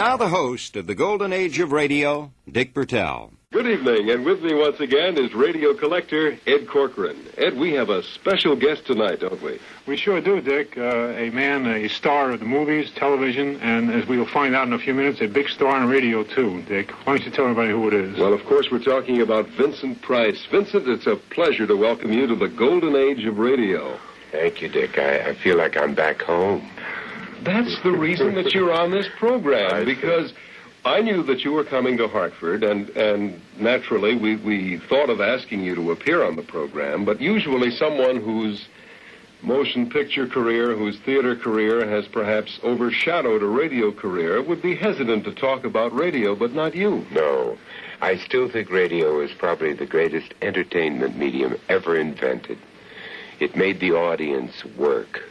Now the host of the Golden Age of Radio, Dick Bertel. Good evening, and with me once again is radio collector Ed Corcoran. Ed, we have a special guest tonight, don't we? We sure do, Dick. A star of the movies, television, and as we will find out in a few minutes, a big star on radio, too, Dick. Why don't you tell everybody who it is? Well, of course, we're talking about Vincent Price. Vincent, it's a pleasure to welcome you to the Golden Age of Radio. Thank you, Dick. I feel like I'm back home. That's the reason that you're on this program, because I knew that you were coming to Hartford, and naturally we thought of asking you to appear on the program, but usually someone whose motion picture career, whose theater career has perhaps overshadowed a radio career would be hesitant to talk about radio, but not you. No. I still think radio is probably the greatest entertainment medium ever invented. It made the audience work.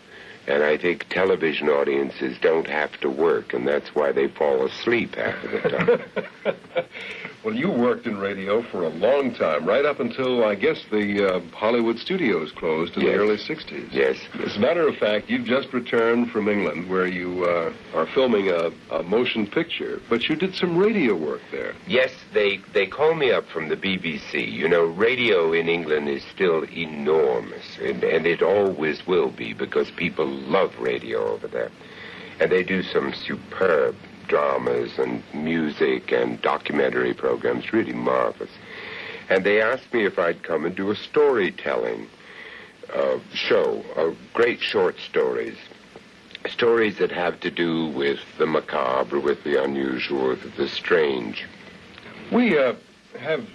And I think television audiences don't have to work, and that's why they fall asleep half of the time. Well, you worked in radio for a long time, right up until, I guess, the Hollywood studios closed in the early 60s. Yes. As a matter of fact, you've just returned from England, where you are filming a motion picture, but you did some radio work there. Yes, they call me up from the BBC. You know, radio in England is still enormous, and it always will be, because people love radio over there. And they do some superb dramas and music and documentary programs, really marvelous. And they asked me if I'd come and do a storytelling show, great short stories that have to do with the macabre, with the unusual, with the strange. We have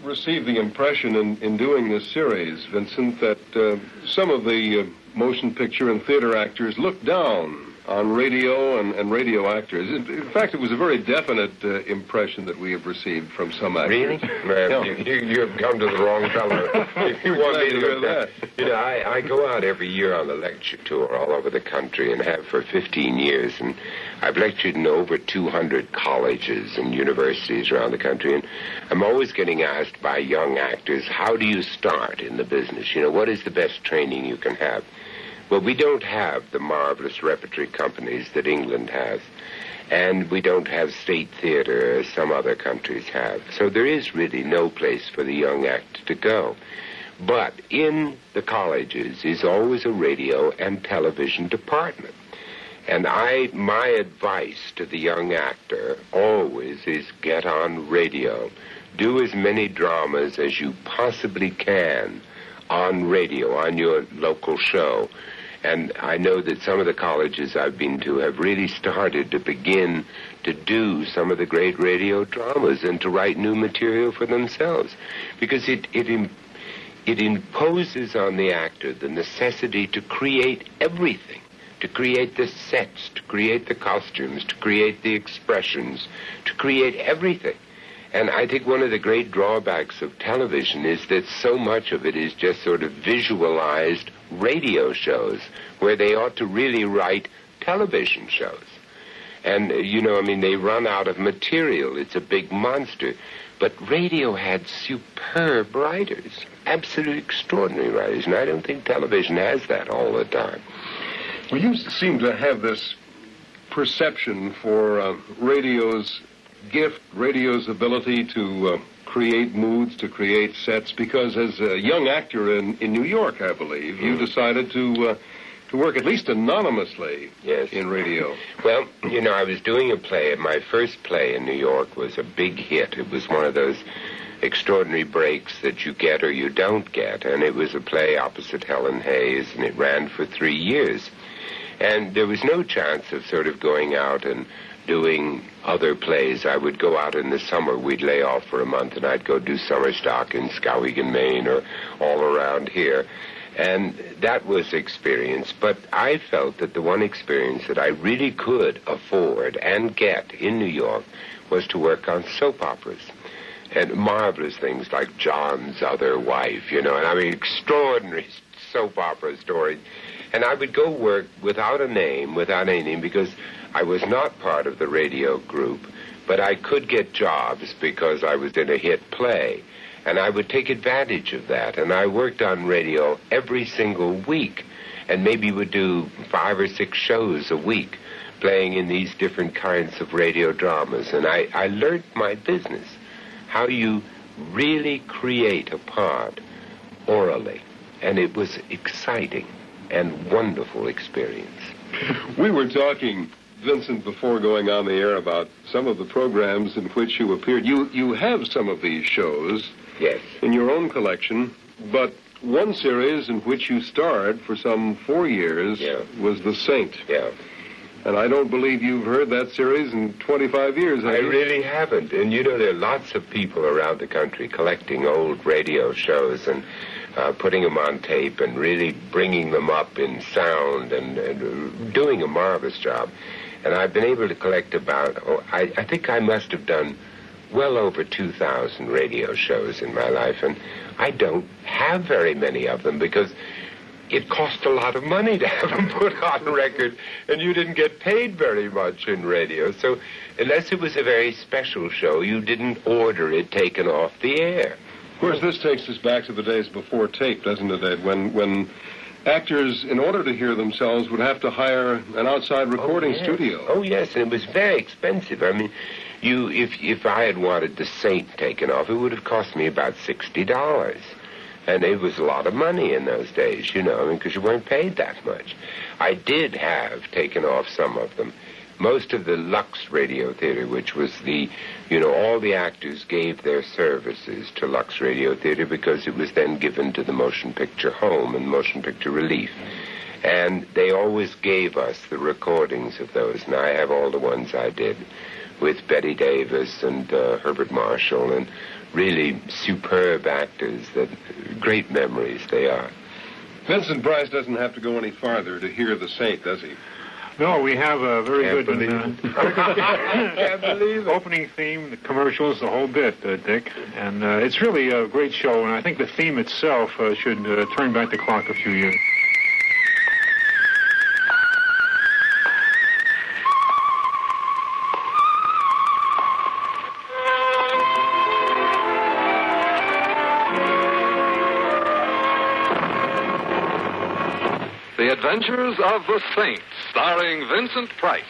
received the impression in doing this series, Vincent, that some of the motion picture and theater actors look down on radio and radio actors. In fact, it was a very definite impression that we have received from some actors. Really? You've come to the wrong fellow. If you want me to hear that. You know, I go out every year on a lecture tour all over the country and have for 15 years, and I've lectured in over 200 colleges and universities around the country, and I'm always getting asked by young actors, how do you start in the business? You know, what is the best training you can have? Well, we don't have the marvelous repertory companies that England has, and we don't have state theater as some other countries have. So there is really no place for the young actor to go. But in the colleges is always a radio and television department. And my advice to the young actor always is get on radio. Do as many dramas as you possibly can on radio, on your local show. And I know that some of the colleges I've been to have really started to begin to do some of the great radio dramas and to write new material for themselves. Because it imposes on the actor the necessity to create everything, to create the sets, to create the costumes, to create the expressions, to create everything. And I think one of the great drawbacks of television is that so much of it is just sort of visualized radio shows where they ought to really write television shows. And, you know, I mean, they run out of material. It's a big monster. But radio had superb writers, absolute extraordinary writers, and I don't think television has that all the time. Well, you seem to have this perception for radio's gift, radio's ability to create moods, to create sets, because as a young actor in New York, I believe, you decided to work at least anonymously in radio. Well, you know, I was doing a play, and my first play in New York was a big hit. It was one of those extraordinary breaks that you get or you don't get, and it was a play opposite Helen Hayes, and it ran for 3 years. And there was no chance of sort of going out and doing other plays. I would go out in the summer. We'd lay off for a month, and I'd go do summer stock in Skowhegan, Maine, or all around here. And that was experience. But I felt that the one experience that I really could afford and get in New York was to work on soap operas. And marvelous things like John's Other Wife, you know, and I mean extraordinary soap opera stories. And I would go work without a name, without anything, because I was not part of the radio group, but I could get jobs because I was in a hit play. And I would take advantage of that. And I worked on radio every single week, and maybe would do 5 or 6 shows a week. playing in these different kinds of radio dramas. And I learned my business, how you really create a part orally. And it was exciting and wonderful experience. We were talking, Vincent, before going on the air about some of the programs in which you appeared. You have some of these shows Yes. in your own collection, but one series in which you starred for some 4 years was The Saint. Yeah. And I don't believe you've heard that series in 25 years, have I you? really haven't. And, you know, there are lots of people around the country collecting old radio shows and putting them on tape and really bringing them up in sound and doing a marvelous job. And I've been able to collect about, I think I must have done well over 2,000 radio shows in my life. And I don't have very many of them because it cost a lot of money to have them put on record, and you didn't get paid very much in radio. So unless it was a very special show, you didn't order it taken off the air. Of course, this takes us back to the days before tape, doesn't it, Ed? When actors, in order to hear themselves, would have to hire an outside recording studio. Oh, yes, and it was very expensive. I mean, if I had wanted The Saint taken off, it would have cost me about $60. And it was a lot of money in those days, you know, because you weren't paid that much. I did have taken off some of them. Most of the Lux Radio Theater, which was all the actors gave their services to Lux Radio Theater because it was then given to the Motion Picture Home and Motion Picture Relief. And they always gave us the recordings of those, and I have all the ones I did with Betty Davis and Herbert Marshall and really superb actors, that great memories they are. Vincent Price doesn't have to go any farther to hear The Saint, does he? No, we have a very Can't good Can't believe it. opening theme, the commercials, the whole bit, Dick. And it's really a great show, and I think the theme itself should turn back the clock a few years. The Adventures of the Saint, starring Vincent Price.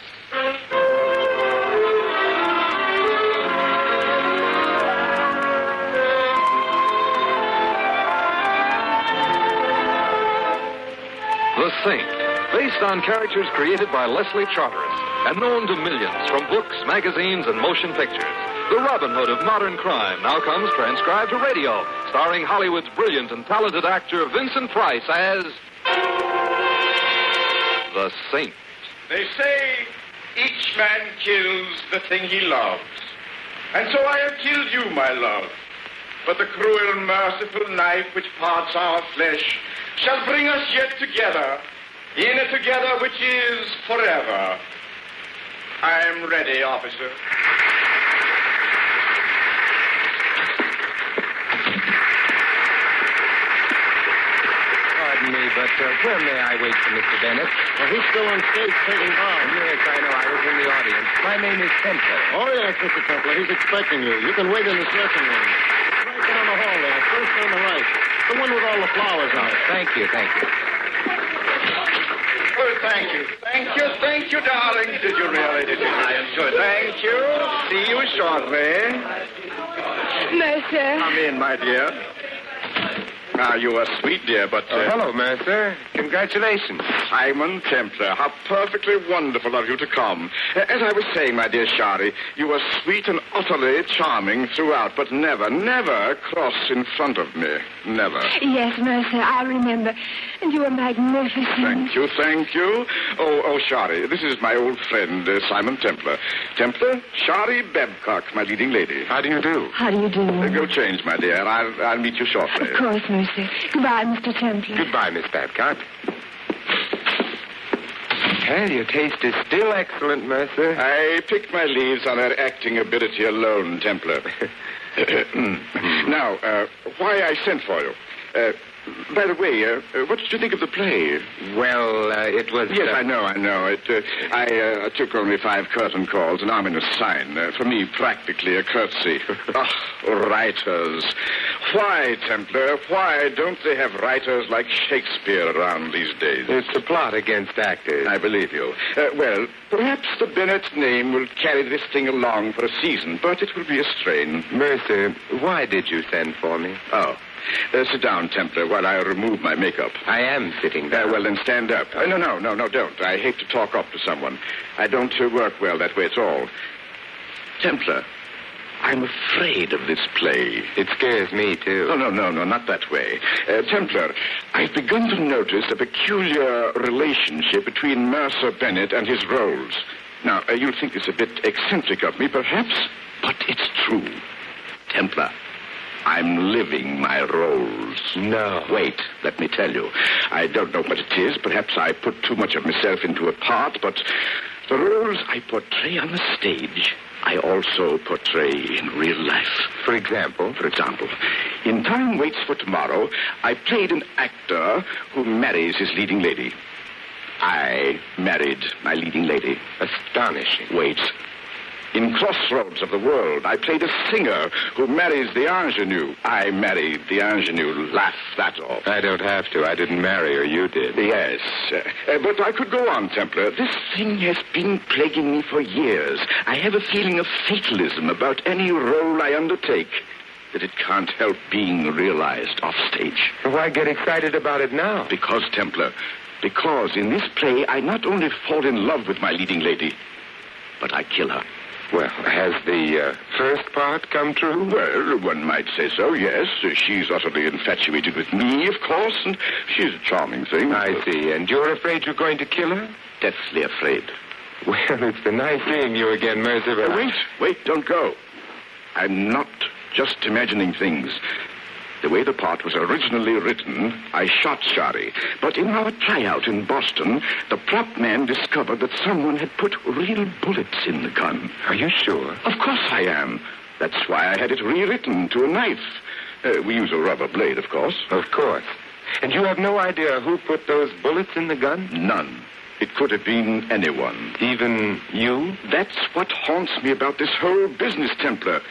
The Saint, based on characters created by Leslie Charteris and known to millions from books, magazines, and motion pictures. The Robin Hood of modern crime now comes transcribed to radio, starring Hollywood's brilliant and talented actor Vincent Price as The Saint. They say each man kills the thing he loves. And so I have killed you, my love. But the cruel, merciful knife which parts our flesh shall bring us yet together, in a together which is forever. I am ready, officer. Pardon me, but where may I wait for Mr. Bennett? Well, he's still on stage taking bombs. Yes, I know. I was in the audience. My name is Templar. Oh, yes, Mr. Templar. He's expecting you. You can wait in this dressing room. Right down the hall there, first on the right. The one with all the flowers on it. Thank you, thank you. Oh, thank you. Thank you, darling. Did you really? Did you? I am good. Thank you. See you shortly. Mercer. Come in, my dear. Now, you are sweet, dear, but... Hello, Mercer. Congratulations. Simon Templar, how perfectly wonderful of you to come. As I was saying, my dear Shari, you were sweet and utterly charming throughout, but never cross in front of me. Never. Yes, Mercer, I remember. And you were magnificent. Thank you. Oh, Shari, this is my old friend, Simon Templar. Templar, Shari Babcock, my leading lady. How do you do? How do you do? Go change, my dear. I'll meet you shortly. Of course, Mercer. Goodbye, Mr. Templar. Goodbye, Miss Babcock. Well, your taste is still excellent, Mercer. I picked my leaves on her acting ability alone, Templar. Now, why I sent for you. By the way, what did you think of the play? Well, it was... Yes, I know. I took only 5 curtain calls, an ominous sign. For me, practically a courtesy. Writers. Why, Templar? Why don't they have writers like Shakespeare around these days? It's a plot against actors. I believe you. Well, perhaps the Bennett name will carry this thing along for a season, but it will be a strain. Mercer, why did you send for me? Oh. Sit down, Templar, while I remove my makeup. I am sitting down. Well, then stand up. No, don't. I hate to talk up to someone. I don't work well that way at all. Templar, I'm afraid of this play. It scares me, too. No, not that way. Templar, I've begun to notice a peculiar relationship between Mercer Bennett and his roles. Now, you'll think this a bit eccentric of me, perhaps, but it's true. Templar, I'm living my roles. No. Wait, let me tell you. I don't know what it is. Perhaps I put too much of myself into a part, but the roles I portray on the stage, I also portray in real life. For example? For example, in Time Waits for Tomorrow, I played an actor who marries his leading lady. I married my leading lady. Astonishing. Wait. In Crossroads of the World, I played a singer who marries the ingenue. I married the ingenue. Laugh that off. I don't have to. I didn't marry her. You did. Yes. But I could go on, Templar. This thing has been plaguing me for years. I have a feeling of fatalism about any role I undertake, that it can't help being realized off stage. Why get excited about it now? Because, Templar, because in this play, I not only fall in love with my leading lady, but I kill her. Well, has the first part come true? Well, one might say so, yes. She's utterly infatuated with me, of course, and she's a charming thing. I see. And you're afraid you're going to kill her? Deathly afraid. Well, it's been nice seeing you again, Mercer. Wait, don't go. I'm not just imagining things. The way the part was originally written, I shot Shari. But in our tryout in Boston, the prop man discovered that someone had put real bullets in the gun. Are you sure? Of course I am. That's why I had it rewritten to a knife. We use a rubber blade, of course. Of course. And you have no idea who put those bullets in the gun? None. It could have been anyone. Even you? That's what haunts me about this whole business, Templar.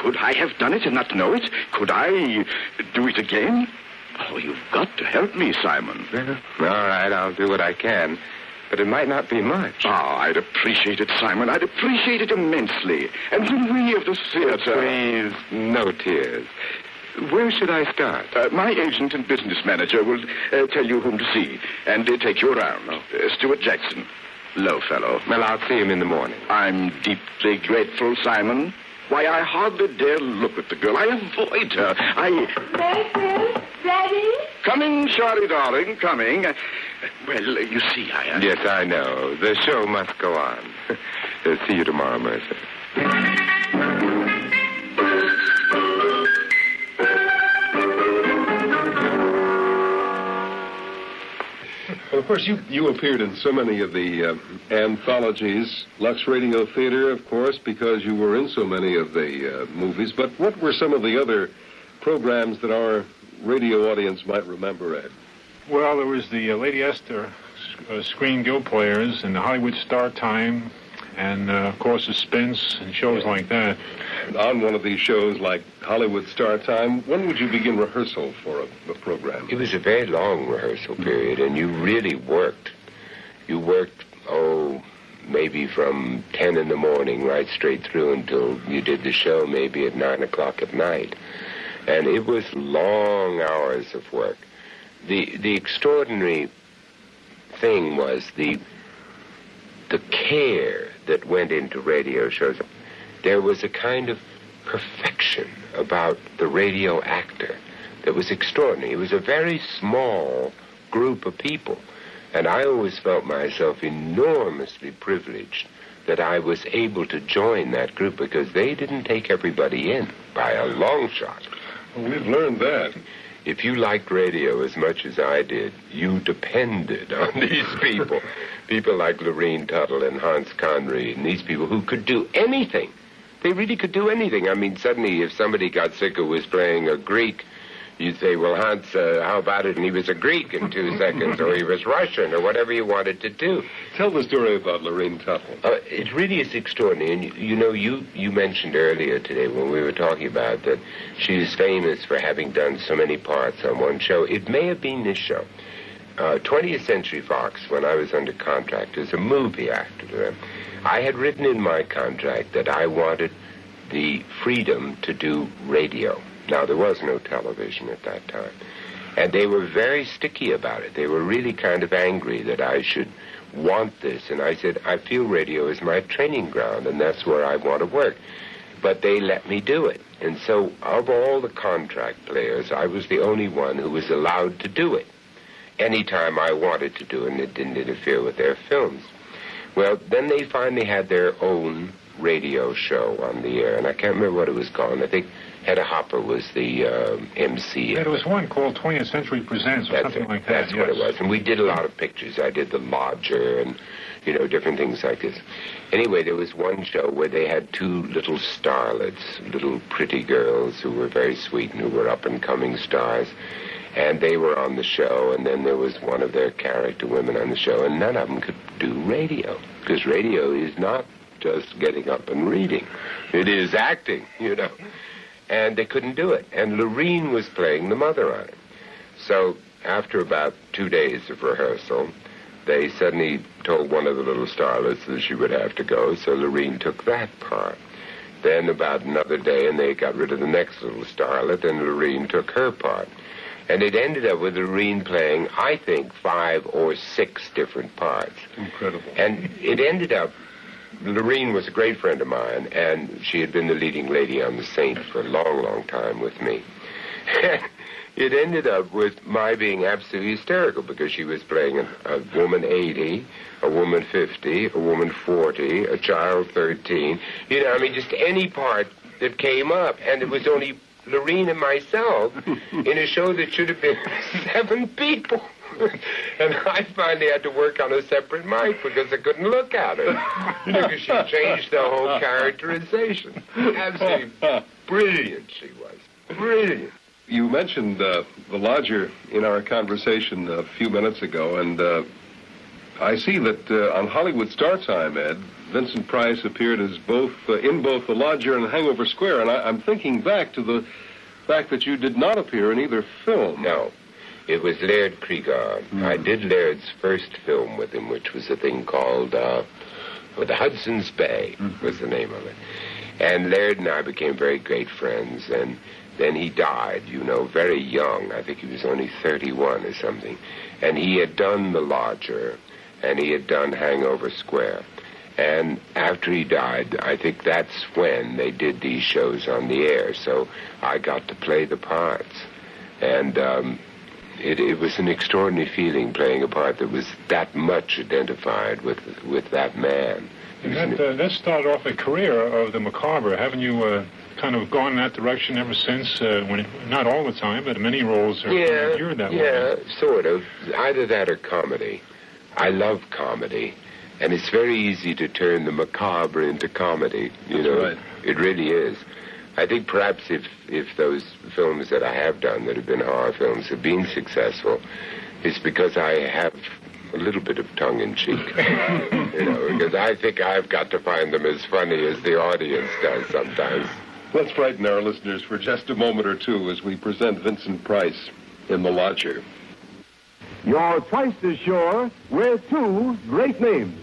Could I have done it and not know it? Could I do it again? Oh, you've got to help me, Simon. All right, I'll do what I can. But it might not be much. Oh, I'd appreciate it, Simon. I'd appreciate it immensely. And when we of the theater... Please, no tears. Where should I start? My agent and business manager will tell you whom to see and take you around. Stuart Jackson. Low fellow. Well, I'll see him in the morning. I'm deeply grateful, Simon. Why, I hardly dare look at the girl. I avoid her. Vincent, Daddy? Coming, Shari, darling, coming. Well, you see, I am... Yes, I know. The show must go on. See you tomorrow, Mercer. Well, of course, you appeared in so many of the anthologies, Lux Radio Theater, of course, because you were in so many of the movies. But what were some of the other programs that our radio audience might remember, Ed? Well, there was the Lady Esther Screen Guild Players and the Hollywood Star Time, and, of course, Suspense and shows like that. And on one of these shows, like Hollywood Star Time, when would you begin rehearsal for a program? It was a very long rehearsal period, and you really worked. You worked, maybe from 10 in the morning right straight through until you did the show maybe at 9 o'clock at night. And it was long hours of work. The extraordinary thing was the care that went into radio shows. There was a kind of perfection about the radio actor that was extraordinary. It was a very small group of people, and I always felt myself enormously privileged that I was able to join that group because they didn't take everybody in by a long shot. Well, we've learned that. If you liked radio as much as I did, you depended on these people. People like Lorene Tuttle and Hans Conried and these people who could do anything. They really could do anything. I mean, suddenly if somebody got sick who was playing a Greek, You'd say, well, Hans, how about it? And he was a Greek in 2 seconds, or he was Russian, or whatever you wanted to do. Tell the story about Lorraine Tuttle. It really is extraordinary. And, you mentioned earlier today when we were talking about that she is famous for having done so many parts on one show. It may have been this show. 20th Century Fox, when I was under contract as a movie actor to them, I had written in my contract that I wanted the freedom to do radio. Now, there was no television at that time. And they were very sticky about it. They were really kind of angry that I should want this. And I said, I feel radio is my training ground, and that's where I want to work. But they let me do it. And so, of all the contract players, I was the only one who was allowed to do it. Anytime I wanted to do it, and it didn't interfere with their films. Well, then they finally had their own radio show on the air, and I can't remember what it was called. I think Hedda Hopper was the MC. There was one called 20th Century Presents or something like that. That's what it was. And we did a lot of pictures. I did The Lodger and, different things like this. Anyway, there was one show where they had 2 little starlets, little pretty girls who were very sweet and who were up-and-coming stars. And they were on the show, and then there was one of their character women on the show, and none of them could do radio, because radio is not just getting up and reading. It is acting, And they couldn't do it. And Lorene was playing the mother on it. So after about 2 days of rehearsal, they suddenly told one of the little starlets that she would have to go, so Lorene took that part. Then about another day, and they got rid of the next little starlet, and Lorene took her part. And it ended up with Lorene playing, I think, 5 or 6 different parts. Incredible. And it ended up, Lorene was a great friend of mine, and she had been the leading lady on The Saint for a long, long time with me. It ended up with my being absolutely hysterical, because she was playing a woman 80, a woman 50, a woman 40, a child 13. Just any part that came up, and it was only Lorene and myself in a show that should have been 7 people. And I finally had to work on a separate mic because I couldn't look at her. Because she changed the whole characterization. Absolutely brilliant she was. Brilliant. You mentioned The Lodger in our conversation a few minutes ago, and I see that on Hollywood Star Time, Ed, Vincent Price appeared as in both The Lodger and Hangover Square, and I'm thinking back to the fact that you did not appear in either film. No. It was Laird Cregar. I did Laird's first film with him, which was a thing called The Hudson's Bay was the name of it. And Laird and I became very great friends, and then he died, very young. I think he was only 31 or something. And he had done The Lodger, and he had done Hangover Square. And after he died, I think that's when they did these shows on the air. So I got to play the parts. And it was an extraordinary feeling playing a part that was that much identified with that man. That started off a career of the macabre. Haven't you kind of gone in that direction ever since? Not all the time, but many roles are geared that way. Yeah, sort of. Either that or comedy. I love comedy. And it's very easy to turn the macabre into comedy, Right. It really is. I think perhaps if those films that I have done that have been horror films have been successful, it's because I have a little bit of tongue-in-cheek. Because I think I've got to find them as funny as the audience does sometimes. Let's frighten our listeners for just a moment or two as we present Vincent Price in The Lodger. Your choice is sure with 2 great names,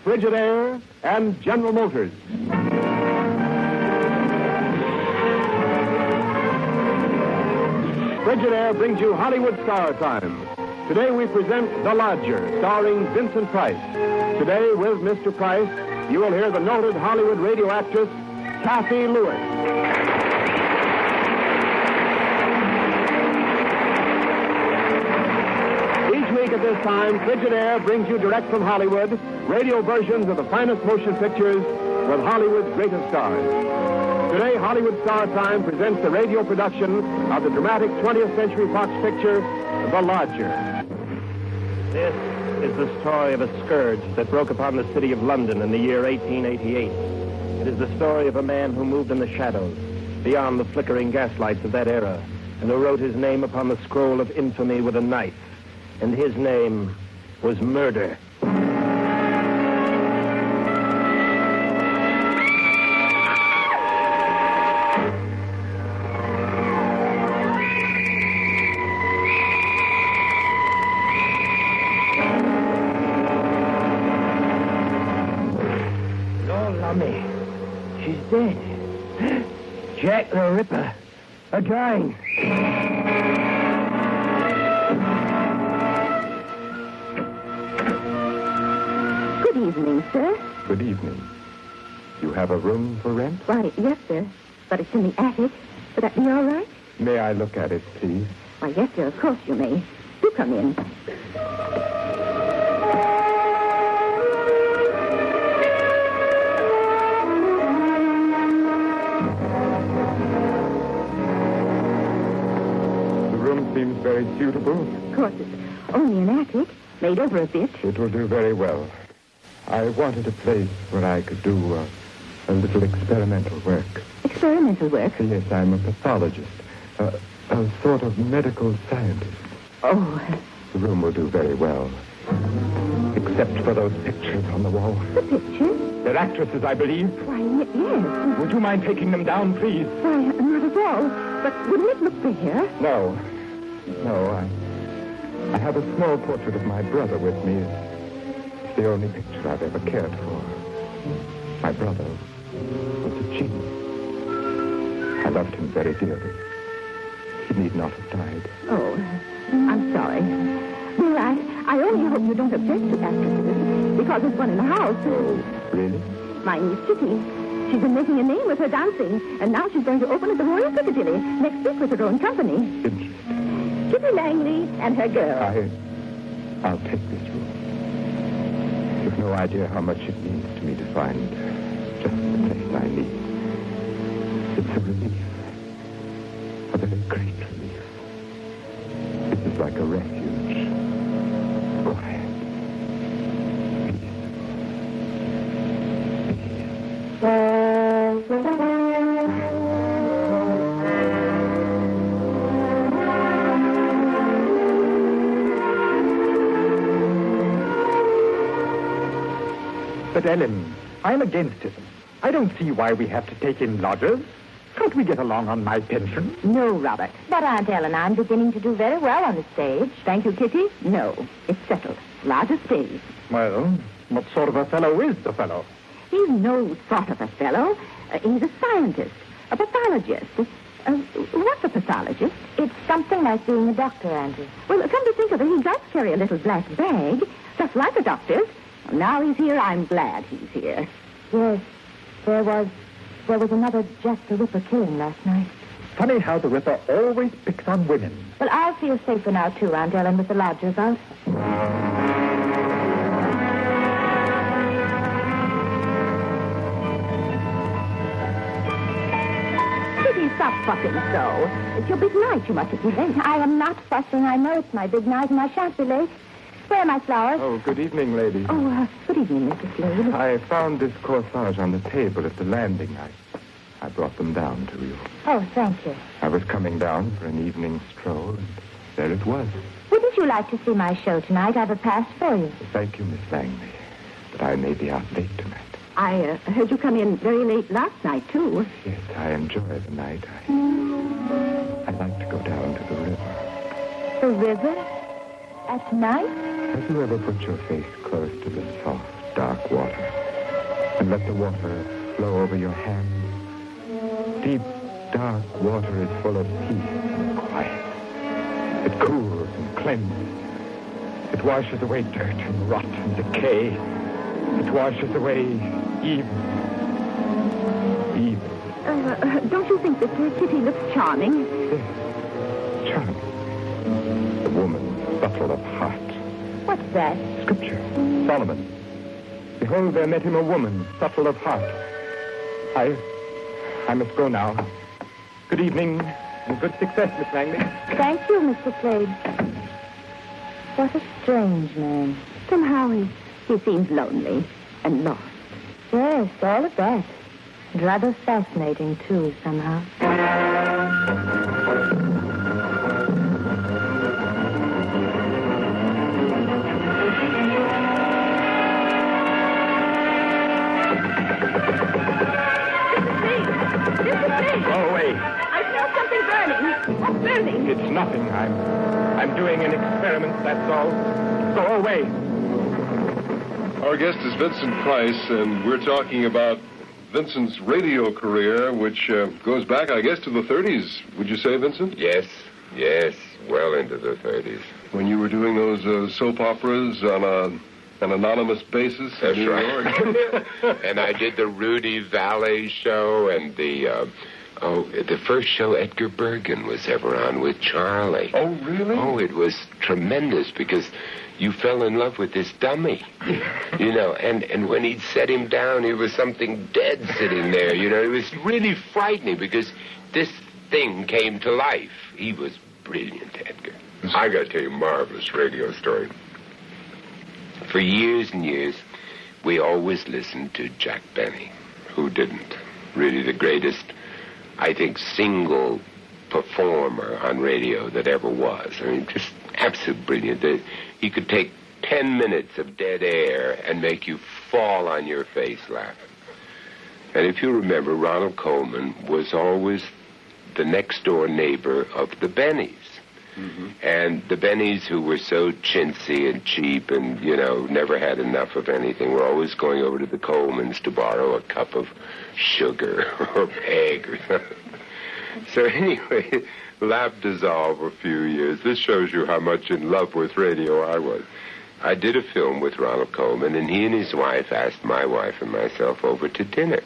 Frigidaire and General Motors. Frigidaire brings you Hollywood Star Time. Today we present The Lodger, starring Vincent Price. Today with Mr. Price, you will hear the noted Hollywood radio actress, Kathy Lewis. Each week at this time, Frigidaire brings you direct from Hollywood radio versions of the finest motion pictures with Hollywood's greatest stars. Today, Hollywood Star Time presents the radio production of the dramatic 20th Century Fox picture, The Lodger. This is the story of a scourge that broke upon the city of London in the year 1888. It is the story of a man who moved in the shadows, beyond the flickering gaslights of that era, and who wrote his name upon the scroll of infamy with a knife. And his name was murder. She's dead. Jack the Ripper. Again. Good evening, sir. Good evening. You have a room for rent? Why, yes, sir. But it's in the attic. Would that be all right? May I look at it, please? Why, yes, sir, of course you may. Do come in. Seems very suitable. Of course, it's only an attic, made over a bit. It will do very well. I wanted a place where I could do a little experimental work. Experimental work? Yes, I'm a pathologist, a sort of medical scientist. Oh. The room will do very well, except for those pictures on the wall. The pictures? They're actresses, I believe. Why, yes. Would you mind taking them down, please? Why, not at all. But wouldn't it look fair? No, I have a small portrait of my brother with me. It's the only picture I've ever cared for. My brother was a genius. I loved him very dearly. He need not have died. Oh, I'm sorry. Well, I only hope you don't object to actresses, because there's one in the house. Oh, really? My niece Kitty. She's been making a name with her dancing, and now she's going to open at the Royal Piccadilly next week with her own company. Interesting. Kitty Langley and her girl. I'll take this room. You've no idea how much it means to me to find just the place I need. It's a relief. A very great relief. This is like a refuge. Quiet. But, Ellen, I'm against it. I don't see why we have to take in lodgers. Can't we get along on my pension? No, Robert. But, Aunt Ellen, I'm beginning to do very well on the stage. Thank you, Kitty. No, it's settled. Lodger stays. Well, what sort of a fellow is the fellow? He's no sort of a fellow. He's a scientist, a pathologist. What's a pathologist? It's something like being a doctor, Auntie. Well, come to think of it, he does carry a little black bag, just like a doctor's. Now he's here, I'm glad he's here. Yes, there was another Jack the Ripper killing last night. Funny how the Ripper always picks on women. Well, I'll feel safer now, too, Aunt Ellen, with the lodgers out. Kitty, stop fussing so. It's your big night, you mustn't be late. I am not fussing. I know it's my big night, and I shan't be late. Where are my flowers? Oh, good evening, ladies. Oh, good evening, Mr. Slade. I found this corsage on the table at the landing. I brought them down to you. Oh, thank you. I was coming down for an evening stroll, and there it was. Wouldn't you like to see my show tonight? I've a pass for you. Thank you, Miss Langley, but I may be out late tonight. I heard you come in very late last night, too. Yes, I enjoy the night. I'd like to go down to the river. The river? At night? Have you ever put your face close to the soft, dark water and let the water flow over your hands? Deep, dark water is full of peace and quiet. It cools and cleanses. It washes away dirt and rot and decay. It washes away evil. Don't you think that Kitty looks charming? Yes, charming. The woman subtle of heart. What's that? Scripture. Solomon. Behold, there met him a woman, subtle of heart. I must go now. Good evening, and good success, Miss Langley. Thank you, Mr. Slade. What a strange man. Somehow he seems lonely and lost. Yes, all of that. And rather fascinating, too, somehow. burning. It's nothing. I'm doing an experiment, that's all. Go away. Our guest is Vincent Price, and we're talking about Vincent's radio career, which goes back, I guess, to the 30s. Would you say, Vincent? Yes, well into the 30s. When you were doing those soap operas on an anonymous basis in New York. And I did the Rudy Valet show and the first show Edgar Bergen was ever on with Charlie. Oh, really? Oh, it was tremendous because you fell in love with this dummy, you know, and when he'd set him down, he was something dead sitting there, you know. It was really frightening because this thing came to life. He was brilliant, Edgar. I got to tell you a marvelous radio story. For years and years, we always listened to Jack Benny. Who didn't? Really the greatest, I think, single performer on radio that ever was. I mean, just absolutely brilliant. He could take 10 minutes of dead air and make you fall on your face laughing. And if you remember, Ronald Coleman was always the next-door neighbor of the Bennies. Mm-hmm. And the Bennies, who were so chintzy and cheap and, you know, never had enough of anything, were always going over to the Colemans to borrow a cup of sugar or egg or something. So anyway, lap dissolve a few years. This shows you how much in love with radio I was. I did a film with Ronald Coleman, and he and his wife asked my wife and myself over to dinner.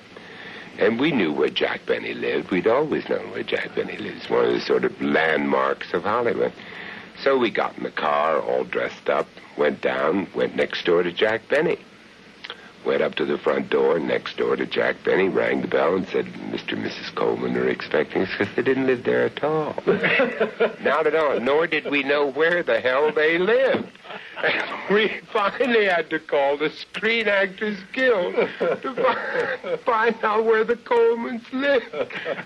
And we knew where Jack Benny lived. We'd always known where Jack Benny lives, one of the sort of landmarks of Hollywood. So we got in the car, all dressed up, went down, went next door to Jack Benny. Went up to the front door, next door to Jack Benny, rang the bell and said, Mr. and Mrs. Coleman are expecting us, because they didn't live there at all. Not at all, nor did we know where the hell they lived. And we finally had to call the Screen Actors Guild to find out where the Colemans lived.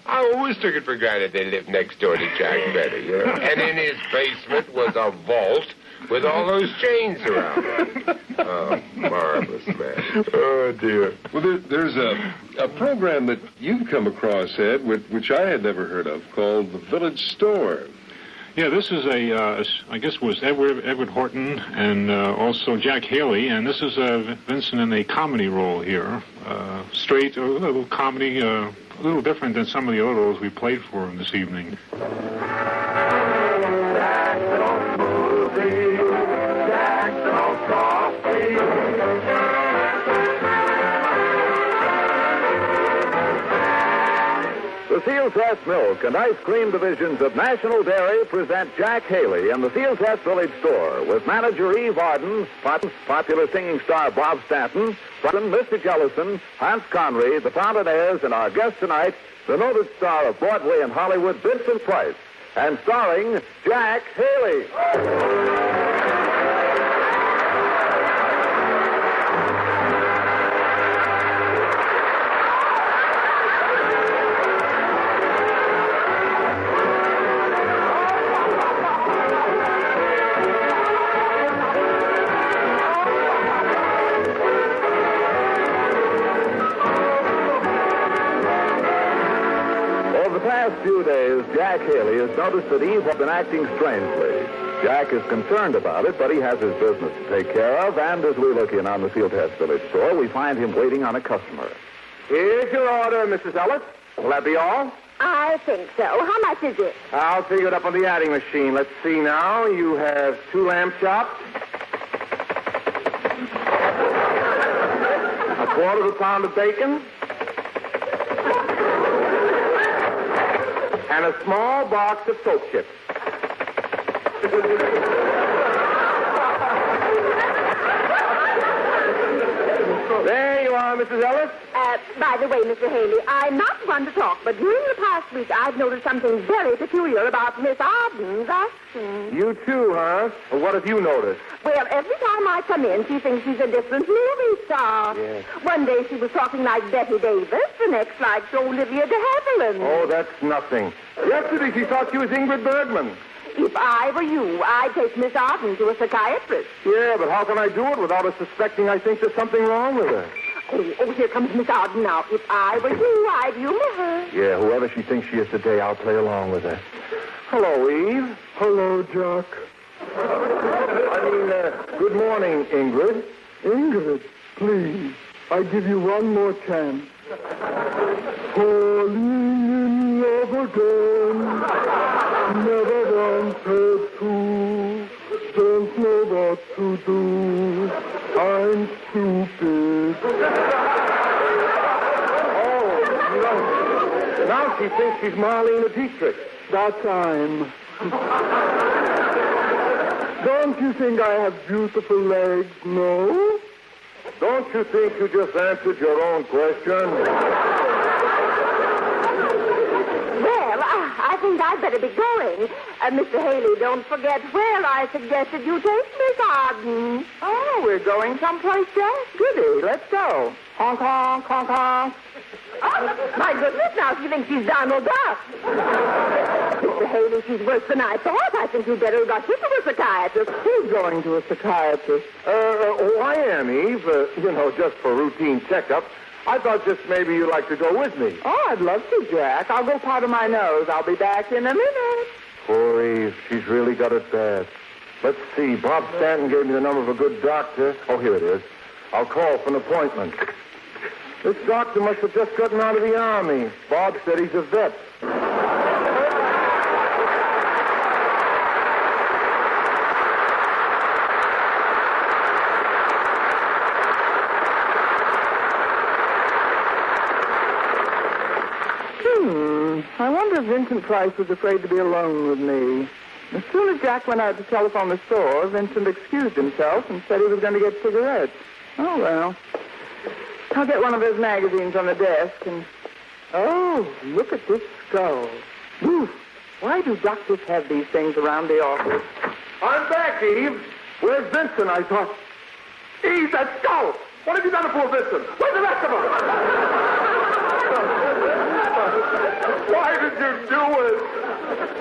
I always took it for granted they lived next door to Jack Benny, you know? And in his basement was a vault with all those chains around it. Oh, marvelous, man. Oh, dear. Well, there's a program that you've come across, Ed, which I had never heard of, called The Village Store. Yeah, this is I guess it was Edward Horton and also Jack Haley, and this is Vincent in a comedy role here. Straight, a little comedy, a little different than some of the other roles we played for him this evening. The Seal Test Milk and Ice Cream divisions of National Dairy present Jack Haley and the Seal Test Village Store with manager Eve Arden, popular singing star Bob Stanton, Mr. Jellison, Hans Conry, the Fountainaires, and our guest tonight, the noted star of Broadway and Hollywood, Vincent Price, and starring Jack Haley. Few days, Jack Haley has noticed that Eve has been acting strangely. Jack is concerned about it, but he has his business to take care of, and as we look in on the Seal Test Village Store, we find him waiting on a customer. Here's your order, Mrs. Ellis. Will that be all? I think so. How much is it? I'll figure it up on the adding machine. Let's see now. You have 2 lamb chops, a quarter of a pound of bacon, and a small box of soap chips. There you are, Mrs. Ellis. By the way, Mr. Haley, I'm not one to talk, but during the past week I've noticed something very peculiar about Miss Arden's acting. You too, huh? Well, what have you noticed? Well, every time I come in, she thinks she's a different movie star. Yes. One day she was talking like Betty Davis, the next like Olivia de Havilland. Oh, that's nothing. Yesterday she thought she was Ingrid Bergman. If I were you, I'd take Miss Arden to a psychiatrist. Yeah, but how can I do it without her suspecting I think there's something wrong with her? Oh, here comes Miss Arden now. If I were you, I'd humor her. Yeah, whoever she thinks she is today, I'll play along with her. Hello, Eve. Hello, Jack. Good morning, Ingrid. Ingrid, please, I give you one more chance. Falling in love again. Never wanted to. Don't know what to do. I'm stupid. Now she thinks she's Marlene Dietrich. That time. Don't you think I have beautiful legs? No? Don't you think you just answered your own question? Well, I think I'd better be going. Mr. Haley, don't forget where I suggested you take Miss Arden. Oh, we're going someplace, Jack? Goody, let's go. Honk, honk, honk, honk. Oh, my goodness, now she thinks she's Donald Duck. Mr. Haley, she's worse than I thought. I think you'd better rush her to a psychiatrist. Who's going to a psychiatrist? I am, Eve. Just for routine checkup. I thought just maybe you'd like to go with me. Oh, I'd love to, Jack. I'll go powder my nose. I'll be back in a minute. Poor Eve. She's really got it bad. Let's see. Bob Stanton gave me the number of a good doctor. Oh, here it is. I'll call for an appointment. This doctor must have just gotten out of the Army. Bob said he's a vet. I wonder if Vincent Price was afraid to be alone with me. As soon as Jack went out to telephone the store, Vincent excused himself and said he was going to get cigarettes. Oh, well. I'll get one of his magazines on the desk and... Oh, look at this skull. Ooh, why do doctors have these things around the office? I'm back, Eve. Where's Vincent, I thought? Eve, that skull! What have you done to poor Vincent? Where's the rest of them? Why did you do it?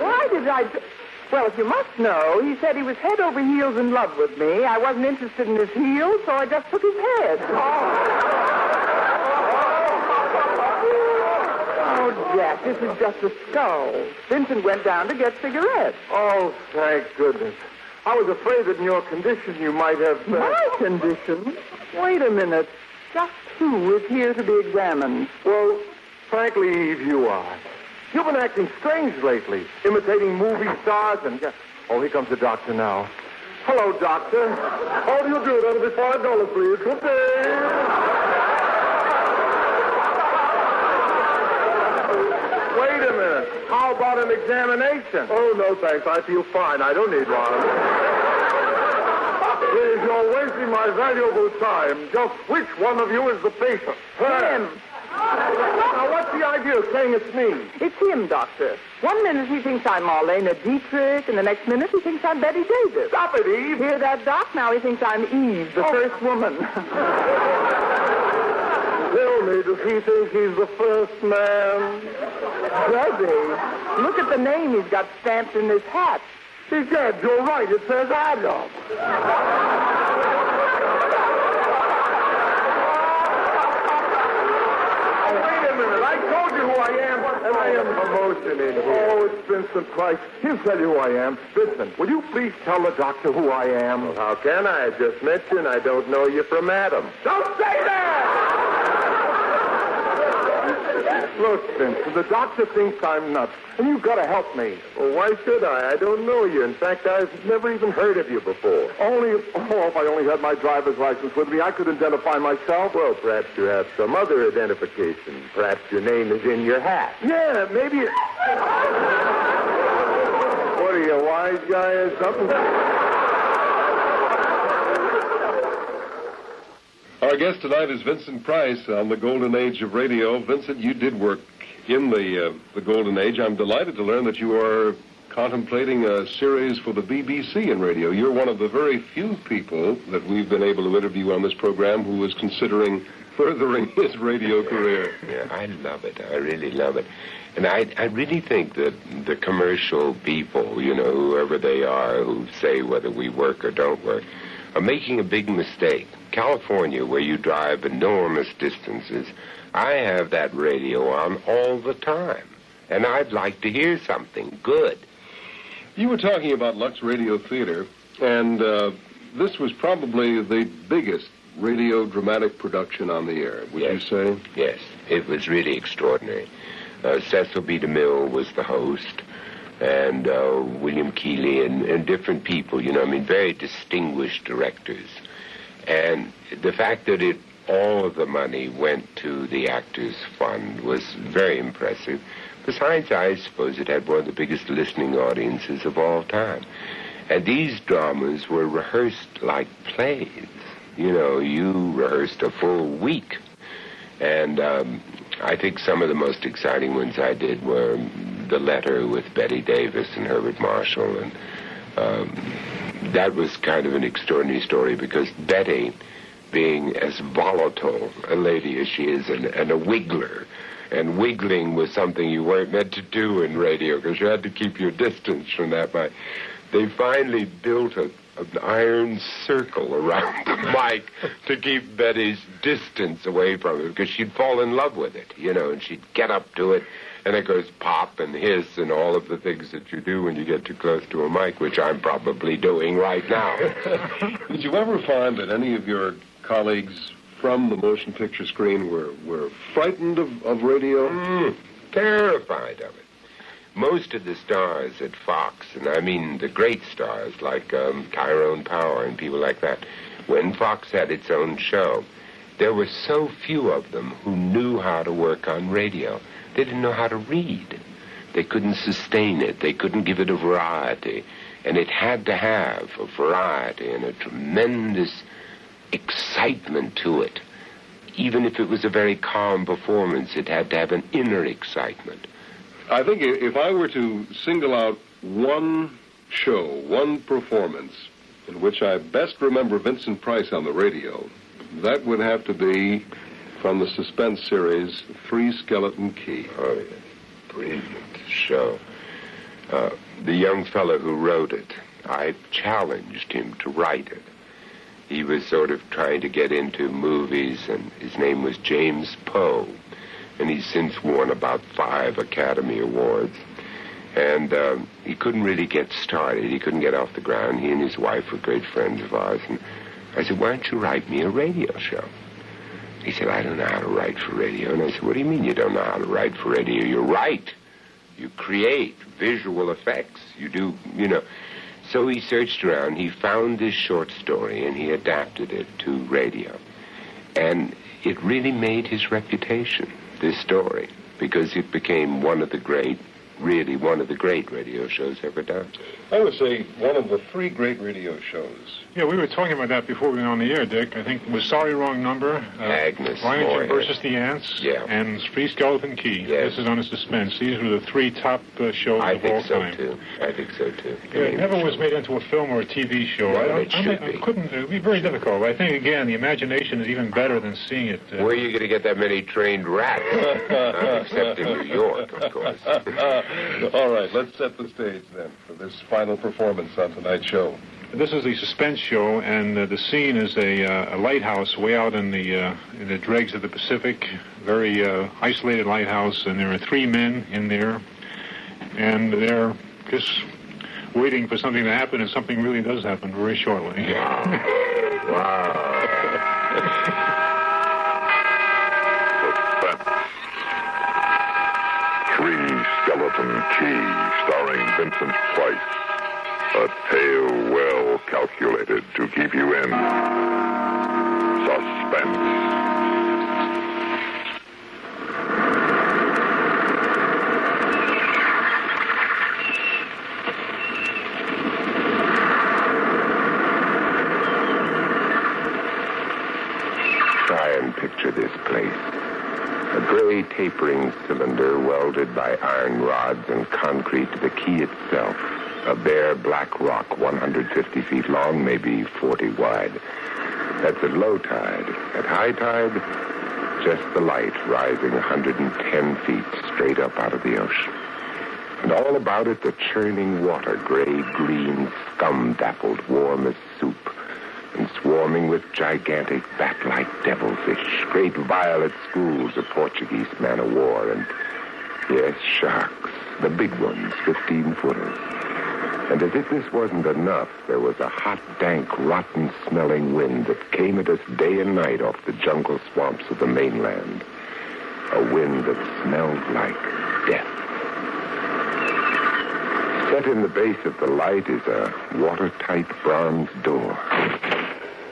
Why did I... Well, if you must know, he said he was head over heels in love with me. I wasn't interested in his heels, so I just took his head. Oh, Jack, this is just a skull. Vincent went down to get cigarettes. Oh, thank goodness. I was afraid that in your condition you might have... My condition? Wait a minute. Just who is here to be examined? Well, frankly, Eve, you are. You've been acting strange lately, imitating movie stars and... Oh, here comes the doctor now. Hello, doctor. How do you do? That'll be $5, please. Good day. Wait a minute. How about an examination? Oh, no, thanks. I feel fine. I don't need one. Please, you're wasting my valuable time. Just which one of you is the patient? Him. Now, what's the idea of saying it's me? It's him, Doctor. 1 minute he thinks I'm Marlene Dietrich, and the next minute he thinks I'm Betty Davis. Stop it, Eve. Hear that, Doc? Now he thinks I'm Eve, the first woman. Tell me, does he think he's the first man? Does he? Look at the name he's got stamped in his hat. Egad, you're right. It says Adolf. I told you who I am, and I am promotion in here. Oh, it's Vincent Price. He'll tell you who I am. Vincent, will you please tell the doctor who I am? Well, how can I? I just mentioned I don't know you from Adam. Don't say that! Look, Vincent, the doctor thinks I'm nuts, and you've got to help me. Well, why should I? I don't know you. In fact, I've never even heard of you before. If I only had my driver's license with me, I could identify myself. Well, perhaps you have some other identification. Perhaps your name is in your hat. Yeah, maybe it... What are you, a wise guy or something? Our guest tonight is Vincent Price on the Golden Age of Radio. Vincent, you did work in the Golden Age. I'm delighted to learn that you are contemplating a series for the BBC in radio. You're one of the very few people that we've been able to interview on this program who is considering furthering his radio career. Yeah, I love it. I really love it. And I really think that the commercial people, whoever they are, who say whether we work or don't work, are making a big mistake. California, where you drive enormous distances, I have that radio on all the time. And I'd like to hear something good. You were talking about Lux Radio Theater, and this was probably the biggest radio dramatic production on the air, would you say? Yes, it was really extraordinary. Cecil B. DeMille was the host, and William Keighley and different people, very distinguished directors. And the fact that all of the money went to the Actors Fund was very impressive. Besides, I suppose it had one of the biggest listening audiences of all time. And these dramas were rehearsed like plays. You rehearsed a full week. And I think some of the most exciting ones I did were The Letter with Betty Davis and Herbert Marshall. And that was kind of an extraordinary story because Betty, being as volatile a lady as she is and a wiggler, and wiggling was something you weren't meant to do in radio because you had to keep your distance from that. But they finally built an iron circle around the mic to keep Betty's distance away from it because she'd fall in love with it, and she'd get up to it, and it goes pop and hiss and all of the things that you do when you get too close to a mic, which I'm probably doing right now. Did you ever find that any of your colleagues from the motion picture screen were frightened of radio? Terrified of it. Most of the stars at Fox, and I mean the great stars like Tyrone Power and people like that, when Fox had its own show, there were so few of them who knew how to work on radio. They didn't know how to read. They couldn't sustain it. They couldn't give it a variety. And it had to have a variety and a tremendous excitement to it. Even if it was a very calm performance, it had to have an inner excitement. I think if I were to single out one show, one performance, in which I best remember Vincent Price on the radio, that would have to be from the suspense series, Three Skeleton Key. Oh, yes. Brilliant show. The young fellow who wrote it, I challenged him to write it. He was sort of trying to get into movies, and his name was James Poe. And he's since won about 5 Academy Awards. And he couldn't really get started. He couldn't get off the ground. He and his wife were great friends of ours. And I said, why don't you write me a radio show? He said, I don't know how to write for radio. And I said, what do you mean you don't know how to write for radio? You write. You create visual effects. You do, So he searched around. He found this short story, and he adapted it to radio. And it really made his reputation, this story, because it became one of the great radio shows ever done. I would say one of the 3 great radio shows. Yeah, we were talking about that before we went on the air, Dick. I think it was Sorry Wrong Number, Agnes Ryan versus the Ants, and Three Skeleton Key. Yes. This is on a suspense. These were the 3 top shows of all time. I think so, too. Yeah, it never was made into a film or a TV show. No, it should be. It would be very difficult. I think, again, the imagination is even better than seeing it. Where are you going to get that many trained rats? Except in New York, of course. All right, let's set the stage, then, for this final performance on tonight's show. This is the suspense show, and the scene is a lighthouse way out in the dregs of the Pacific, very isolated lighthouse, and there are 3 men in there, and they're just waiting for something to happen, and something really does happen very shortly. Wow. Three Skeleton Key, starring Vincent Price. A tale well calculated to keep you in suspense. Try and picture this place. A gray tapering cylinder welded by iron rods and concrete to the key itself. A bare black rock 150 feet long, maybe 40 wide. That's at low tide. At high tide, just the light rising 110 feet straight up out of the ocean. And all about it, the churning water, gray-green, scum-dappled, warm as soup, and swarming with gigantic bat-like devilfish, great violet schools of Portuguese man-o'-war, and, yes, sharks, the big ones, 15-footers. And as if this wasn't enough, there was a hot, dank, rotten-smelling wind that came at us day and night off the jungle swamps of the mainland. A wind that smelled like death. Set in the base of the light is a watertight bronze door.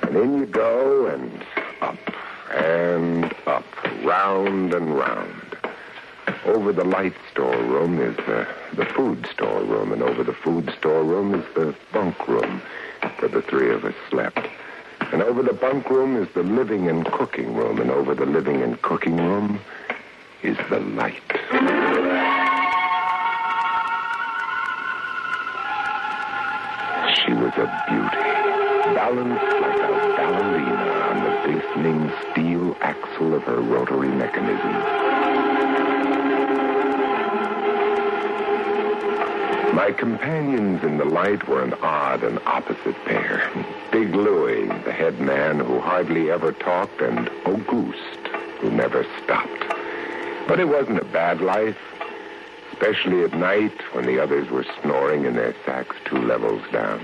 And in you go, and up, round and round. Over the light storeroom is the food storeroom, and over the food storeroom is the bunk room where the three of us slept. And over the bunk room is the living and cooking room, and over the living and cooking room is the light. She was a beauty, balanced like a ballerina on the glistening steel axle of her rotary mechanism. My companions in the light were an odd and opposite pair. Big Louie, the head man who hardly ever talked, and Auguste, who never stopped. But it wasn't a bad life, especially at night when the others were snoring in their sacks 2 levels down.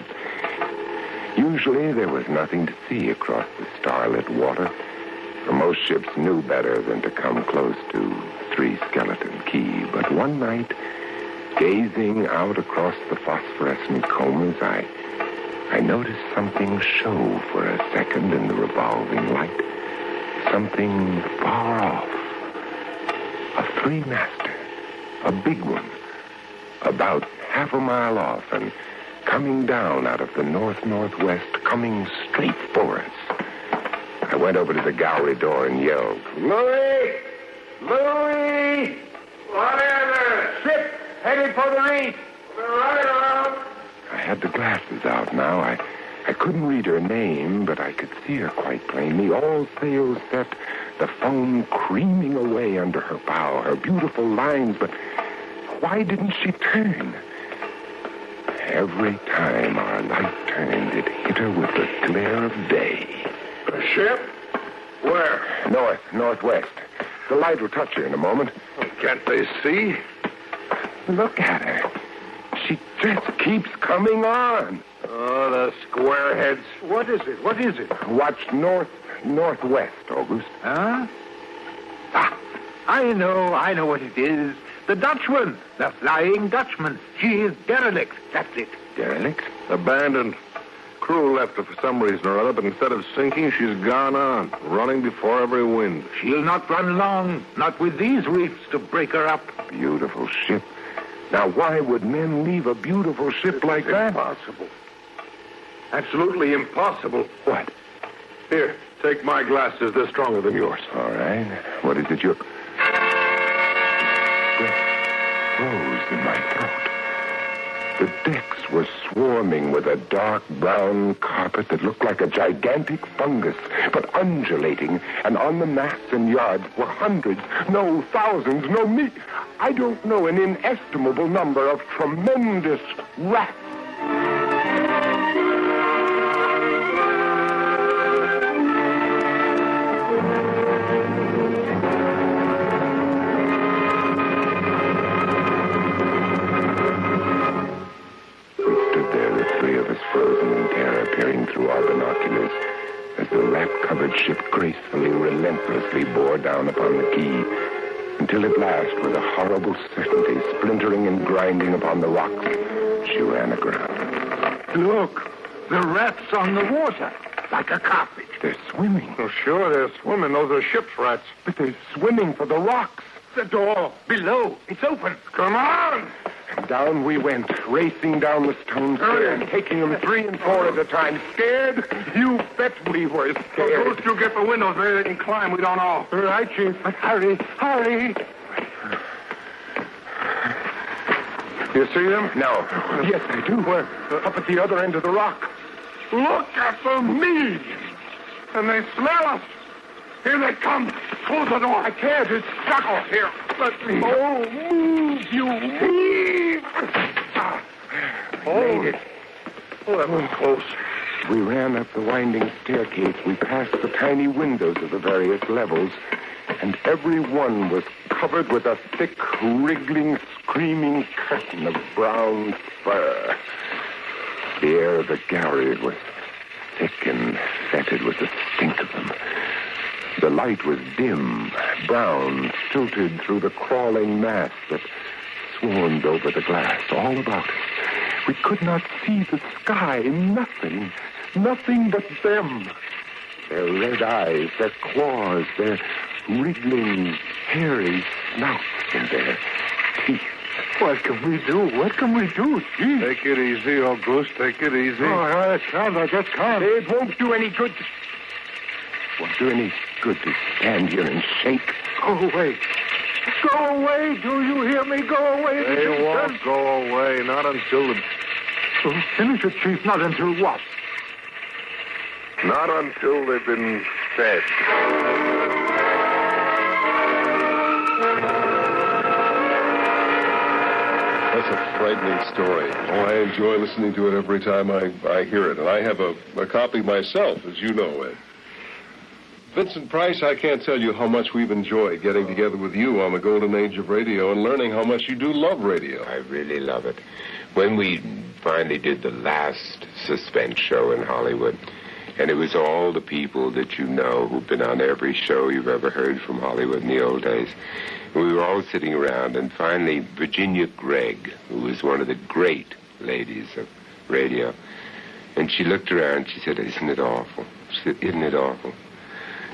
Usually there was nothing to see across the starlit water, for most ships knew better than to come close to Three Skeleton Key. But one night, gazing out across the phosphorescent combers, I noticed something show for a second in the revolving light. Something far off. A three-master. A big one. About half a mile off and coming down out of the north-northwest, coming straight for us. I went over to the gallery door and yelled, "Louie! Louie! What is it? Ship headed for the reef. Right around. I had the glasses out now. I couldn't read her name, but I could see her quite plainly. All sails set, the foam creaming away under her bow, her beautiful lines, but why didn't she turn? Every time our light turned, it hit her with the glare of day. A ship? Where? Northwest. The light will touch her in a moment. Can't they see? Look at her. She just keeps coming on. Oh, the squareheads. What is it? What is it? Watch northwest, August. Huh? I know what it is. The Dutchman. The Flying Dutchman. She is derelict. That's it. Derelict? Abandoned. Crew left her for some reason or other, but instead of sinking, she's gone on, running before every wind. She'll not run long. Not with these reefs to break her up. Beautiful ship. Now, why would men leave a beautiful ship like that? Impossible. Absolutely impossible. What? Here, take my glasses. They're stronger than yours. All right. What is it you're... Froze in my throat. The decks were swarming with a dark brown carpet that looked like a gigantic fungus, but undulating, and on the masts and yards were hundreds, no, thousands, no, I don't know, an inestimable number of tremendous rats. Frozen in terror, peering through our binoculars as the rat-covered ship gracefully, relentlessly bore down upon the quay, until at last, with a horrible certainty, splintering and grinding upon the rocks, she ran aground. Look, the rats on the water, like a carpet. They're swimming. Oh, sure, they're swimming. Those are ship's rats. But they're swimming for the rocks. The door, below, it's open. Come on! And down we went, racing down the stone stairs, taking them 3 and 4 at a time. Scared? You bet we were scared. Suppose you get the windows there, they can climb. We don't know. Right, Chief. But hurry, hurry. You see them? No. Yes, I do. Where? Up at the other end of the rock. Look at them, me! And they smell us. Here they come. Close the door. I can't. It's stuck. Oh, here. Let me. Oh, move, you move. Made it. Oh, that was close. We ran up the winding staircase. We passed the tiny windows of the various levels, and every one was covered with a thick, wriggling, screaming curtain of brown fur. The air of the gallery was thick and fetid with the stink of them. The light was dim, brown, filtered through the crawling mass that swarmed over the glass all about us. We could not see the sky, nothing but them. Their red eyes, their claws, their wriggling, hairy snouts, and their teeth. What can we do? What can we do? Gee. Take it easy, Auguste. Take it easy. Oh, I can't. I just can't. It won't do any good. Won't do any good to stand here and shake. Go away. Go away. Do you hear me? Go away. They won't go away. Not until the... Finish it, Chief. Not until what? Not until they've been fed. That's a frightening story. Oh, I enjoy listening to it every time I hear it. And I have a copy myself, as you know, Ed. Vincent Price, I can't tell you how much we've enjoyed getting together with you on the golden age of radio and learning how much you do love radio. I really love it. When we finally did the last suspense show in Hollywood, and it was all the people that you know who've been on every show you've ever heard from Hollywood in the old days. We were all sitting around, and finally Virginia Gregg, who was one of the great ladies of radio, and she looked around and she said, "Isn't it awful?" She said, "Isn't it awful?"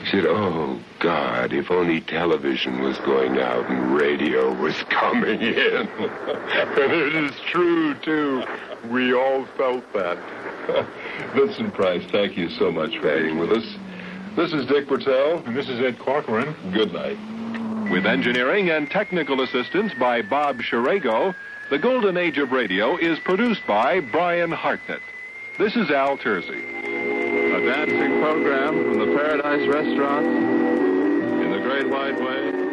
She said, "Oh, God, if only television was going out and radio was coming in." And it is true, too. We all felt that. Vincent Price, thank you so much for being with us. This is Dick Bertel. And this is Ed Corcoran. Good night. With engineering and technical assistance by Bob Shirago, The Golden Age of Radio is produced by Brian Hartnett. This is Al Tersey. A dancing program from the Paradise Restaurant in the Great White Way.